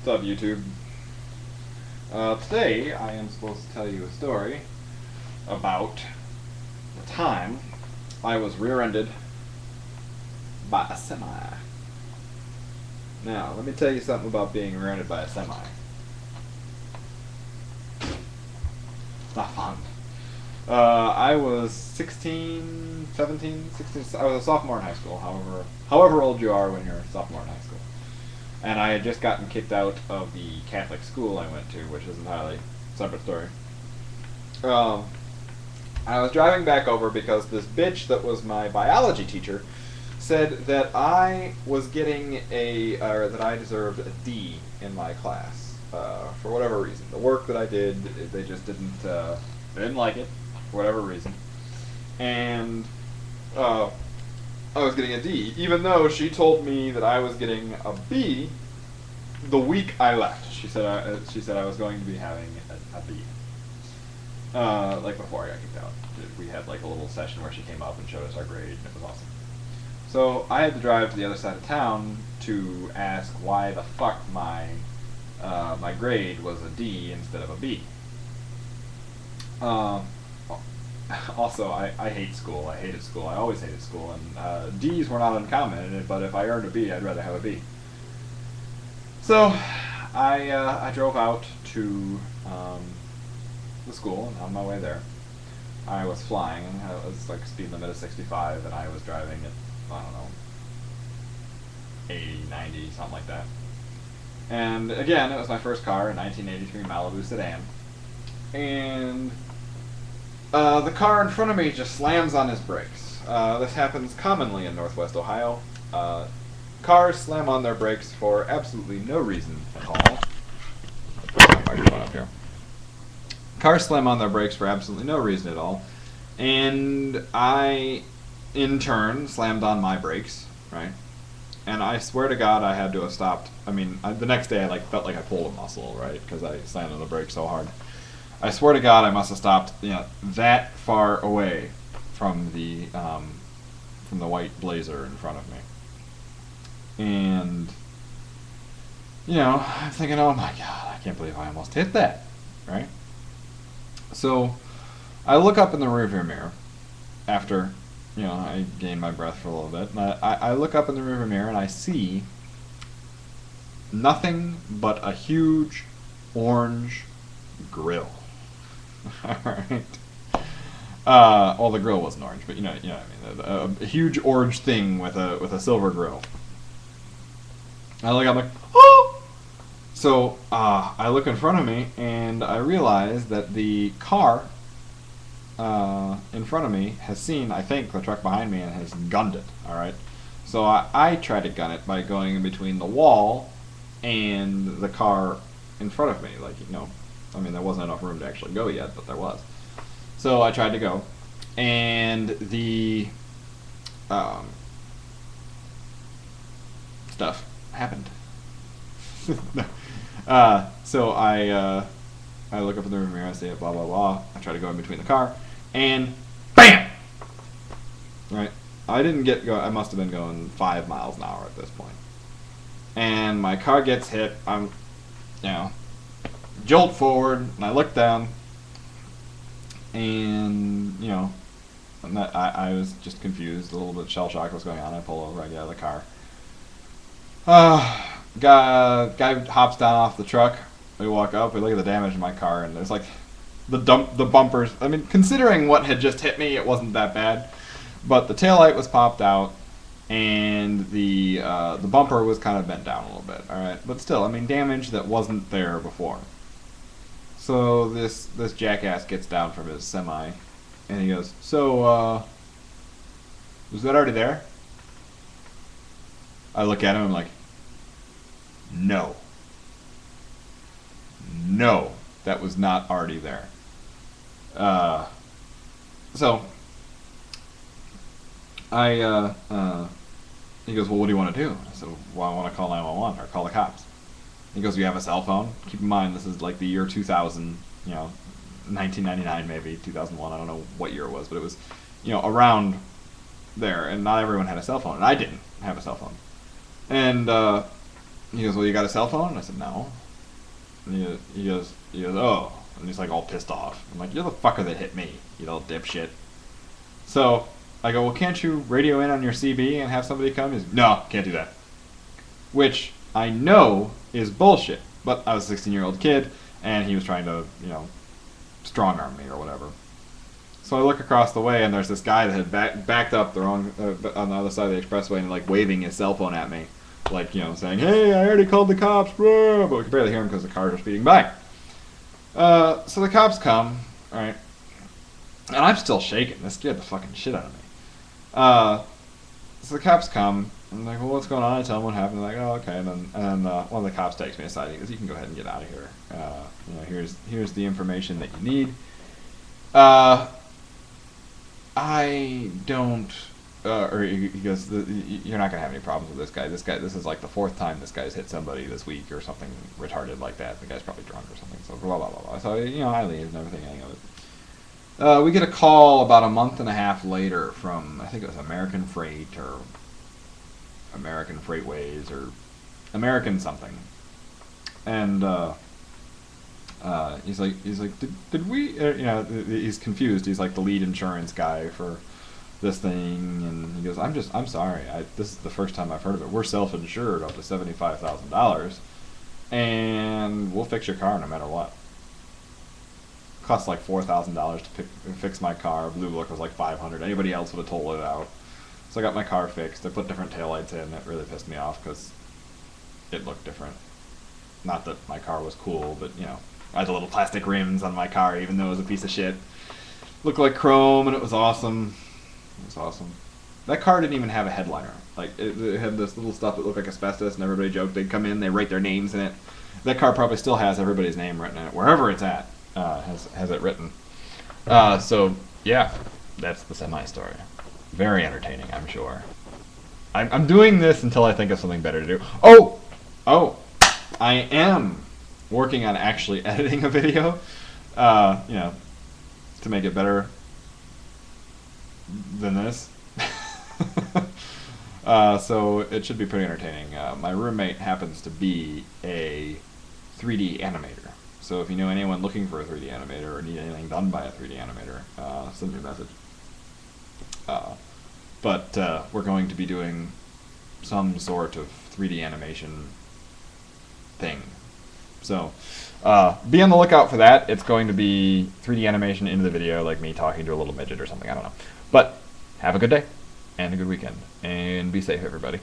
What's up, YouTube? Today I am supposed to tell you a story about the time I was rear-ended by a semi. Now, let me tell you something about being rear-ended by a semi. It's not fun. I was 16, 17, 16. I was a sophomore in high school, however old you are when you're a sophomore in high school. And I had just gotten kicked out of the Catholic school I went to, which is entirely a separate story. I was driving back over because this bitch that was my biology teacher said that I was getting that I deserved a D in my class for whatever reason. The work that I did, they just they didn't like it for whatever reason, and I was getting a D, even though she told me that I was getting a B the week I left. She said I was going to be having a B. Like before I got kicked out. We had like a little session where she came up and showed us our grade, and it was awesome. So I had to drive to the other side of town to ask why the fuck my grade was a D instead of a B. Also, I hate school. I hated school. I always hated school, and D's were not uncommon. But if I earned a B, I'd rather have a B. So I drove out to the school, and on my way there, I was flying. I was like speed limit of 65, and I was driving at, I don't know, 80, 90, something like that. And again, it was my first car, a 1983 Malibu sedan, and the car in front of me just slams on his brakes. This happens commonly in Northwest Ohio. Cars slam on their brakes for absolutely no reason at all. Put my microphone up here. Cars slam on their brakes for absolutely no reason at all, and I, in turn, slammed on my brakes, right? And I swear to God, I had to have stopped. I mean, the next day I felt like I pulled a muscle, right? Because I slammed on the brakes so hard. I swear to God, I must have stopped, that far away from the white Blazer in front of me. And I'm thinking, oh my God, I can't believe I almost hit that, right? So I look up in the rearview mirror after, I gain my breath for a little bit. And I look up in the rearview mirror and I see nothing but a huge orange grill. All right. Well, the grill wasn't orange, but you know what I mean. A huge orange thing with a silver grill. I look, I'm like, oh! So I look in front of me and I realize that the car in front of me has seen, I think, the truck behind me and has gunned it. All right. So I try to gun it by going in between the wall and the car in front of me. There wasn't enough room to actually go yet, but there was. So I tried to go, and the stuff happened. So I look up in the rear mirror, I say blah blah blah. I try to go in between the car, and BAM! Right. I didn't I must have been going 5 miles an hour at this point, and my car gets hit. I'm, jolt forward, and I look down, and I was just confused, a little bit shell shock was going on. I pull over, I get out of the car. Guy hops down off the truck. We walk up, we look at the damage in my car, and there's like the bumpers. I mean, considering what had just hit me, it wasn't that bad, but the taillight was popped out, and the bumper was kind of bent down a little bit. All right, but still, I mean, damage that wasn't there before. So this jackass gets down from his semi, and he goes, "So, was that already there?" I look at him, I'm like, No, that was not already there. So he goes, "Well, what do you want to do?" I said, "Well, I want to call 911 or call the cops." He goes, "You have a cell phone?" Keep in mind, this is like the year 2000, 1999 maybe, 2001, I don't know what year it was, but it was, around there, and not everyone had a cell phone, and I didn't have a cell phone. And he goes, well, you got a cell phone? And I said, no. And he goes, oh. And he's like all pissed off. I'm like, you're the fucker that hit me, you little dipshit. So I go, well, can't you radio in on your CB and have somebody come? He's, no, can't do that. Which I know is bullshit. But I was a 16-year-old kid, and he was trying to, strong arm me or whatever. So I look across the way, and there's this guy that had backed up the wrong on the other side of the expressway and like waving his cell phone at me, like saying, "Hey, I already called the cops," blah, but we could barely hear him because the cars were speeding by. So the cops come, all right, and I'm still shaking. This scared the fucking shit out of me. So the cops come, and I'm like, "Well, what's going on?" I tell them what happened. They're like, "Oh, okay." And then one of the cops takes me aside. He goes, "You can go ahead and get out of here. Here's the information that you need." I don't, or he goes, you're not going to have any problems with this guy. This is like the fourth time this guy's hit somebody this week or something retarded like that. The guy's probably drunk or something, so blah, blah, blah, blah. So, I leave and everything of it. We get a call about a month and a half later from, I think it was American Freight or American Freightways or American something. And, he's like, did we, he's confused. He's like the lead insurance guy for this thing, and he goes, I'm sorry. This is the first time I've heard of it. We're self-insured up to $75,000, and we'll fix your car no matter what. Costs like $4,000 to fix my car. Blue Book was like $500. Anybody else would have told it out. So I got my car fixed. I put different taillights in. It really pissed me off because it looked different. Not that my car was cool, but I had the little plastic rims on my car, even though it was a piece of shit. Looked like chrome, and it was awesome. It was awesome. That car didn't even have a headliner. Like, it had this little stuff that looked like asbestos, and everybody joked they'd come in, they write their names in it. That car probably still has everybody's name written in it. Wherever it's at, has it written. So, yeah, that's the semi-story. Very entertaining, I'm sure. I'm doing this until I think of something better to do. Oh! I am working on actually editing a video, to make it better than this. So it should be pretty entertaining. My roommate happens to be a 3D animator. So if you know anyone looking for a 3D animator or need anything done by a 3D animator, send me a message. But we're going to be doing some sort of 3D animation thing. So be on the lookout for that. It's going to be 3D animation into the video, like me talking to a little midget or something. I don't know. But have a good day and a good weekend, and be safe, everybody.